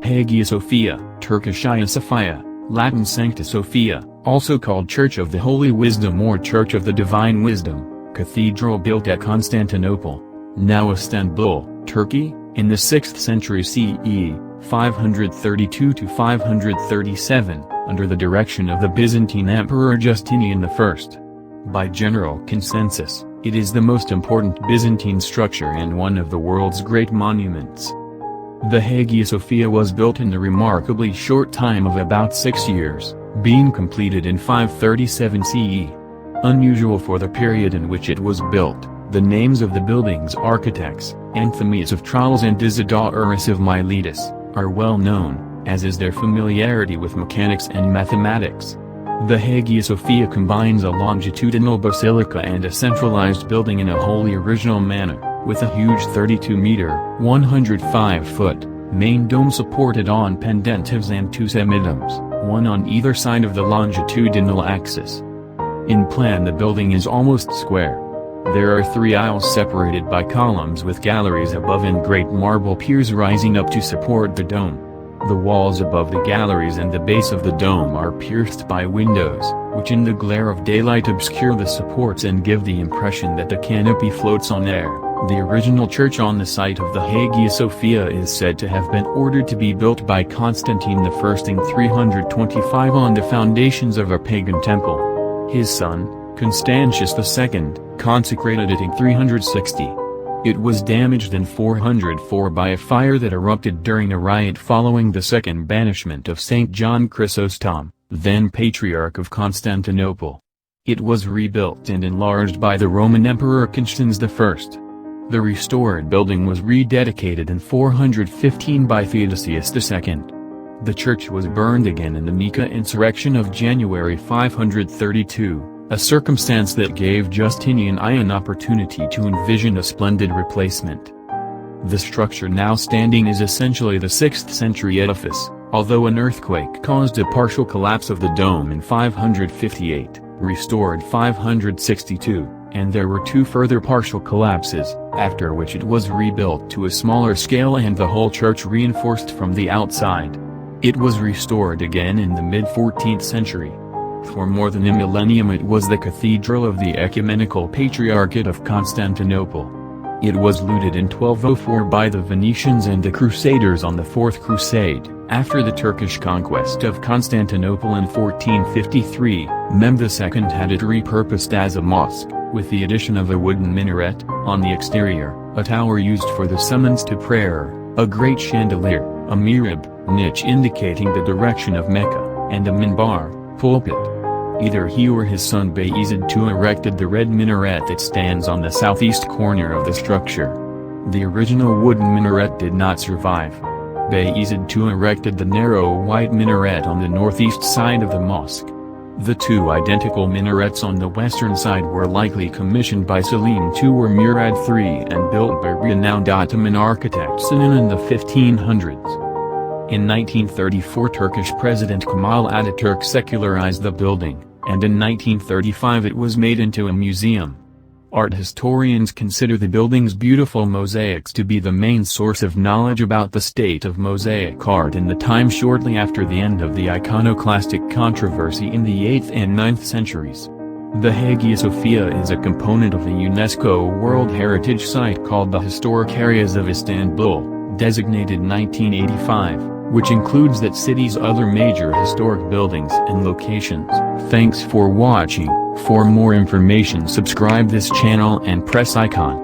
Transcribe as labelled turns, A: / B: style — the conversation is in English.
A: Hagia Sophia, Turkish Hagia Sophia, Latin Sancta Sophia, also called Church of the Holy Wisdom or Church of the Divine Wisdom, cathedral built at Constantinople, now Istanbul, Turkey, in the 6th century CE, 532 to 537, under the direction of the Byzantine Emperor Justinian I. By general consensus, it is the most important Byzantine structure and one of the world's great monuments. The Hagia Sophia was built in the remarkably short time of about 6 years, being completed in 537 CE. Unusual for the period in which it was built, the names of the building's architects, Anthemius of Tralles and Isidorus of Miletus, are well known, as is their familiarity with mechanics and mathematics. The Hagia Sophia combines a longitudinal basilica and a centralized building in a wholly original manner, with a huge 32-meter (105-foot) main dome supported on pendentives and two semidomes, one on either side of the longitudinal axis. In plan the building is almost square. There are 3 aisles separated by columns with galleries above and great marble piers rising up to support the dome. The walls above the galleries and the base of the dome are pierced by windows, which in the glare of daylight obscure the supports and give the impression that the canopy floats on air. The original church on the site of the Hagia Sophia is said to have been ordered to be built by Constantine I in 325 on the foundations of a pagan temple. His son, Constantius II, consecrated it in 360. It was damaged in 404 by a fire that erupted during a riot following the second banishment of Saint John Chrysostom, then Patriarch of Constantinople. It was rebuilt and enlarged by the Roman Emperor Constans I. The restored building was rededicated in 415 by Theodosius II. The church was burned again in the Nika insurrection of January 532. A circumstance that gave Justinian I an opportunity to envision a splendid replacement. The structure now standing is essentially the 6th century edifice, although an earthquake caused a partial collapse of the dome in 558, restored 562, and there were 2 further partial collapses, after which it was rebuilt to a smaller scale and the whole church reinforced from the outside. It was restored again in the mid-14th century. For more than a millennium it was the cathedral of the Ecumenical Patriarchate of Constantinople. It was looted in 1204 by the Venetians and the Crusaders on the Fourth Crusade. After the Turkish conquest of Constantinople in 1453, Mehmed II had it repurposed as a mosque, with the addition of a wooden minaret, on the exterior, a tower used for the summons to prayer, a great chandelier, a mihrab, niche indicating the direction of Mecca, and a minbar, pulpit. Either he or his son Bayezid II erected the red minaret that stands on the southeast corner of the structure. The original wooden minaret did not survive. Bayezid II erected the narrow white minaret on the northeast side of the mosque. The 2 identical minarets on the western side were likely commissioned by Selim II or Murad III and built by renowned Ottoman architect Sinan in the 1500s. In 1934 Turkish President Kemal Ataturk secularized the building, and in 1935 it was made into a museum. Art historians consider the building's beautiful mosaics to be the main source of knowledge about the state of mosaic art in the time shortly after the end of the iconoclastic controversy in the 8th and 9th centuries. The Hagia Sophia is a component of a UNESCO World Heritage Site called the Historic Areas of Istanbul, designated 1985. Which includes that city's other major historic buildings and locations. Thanks for watching. For more information subscribe this channel and press icon.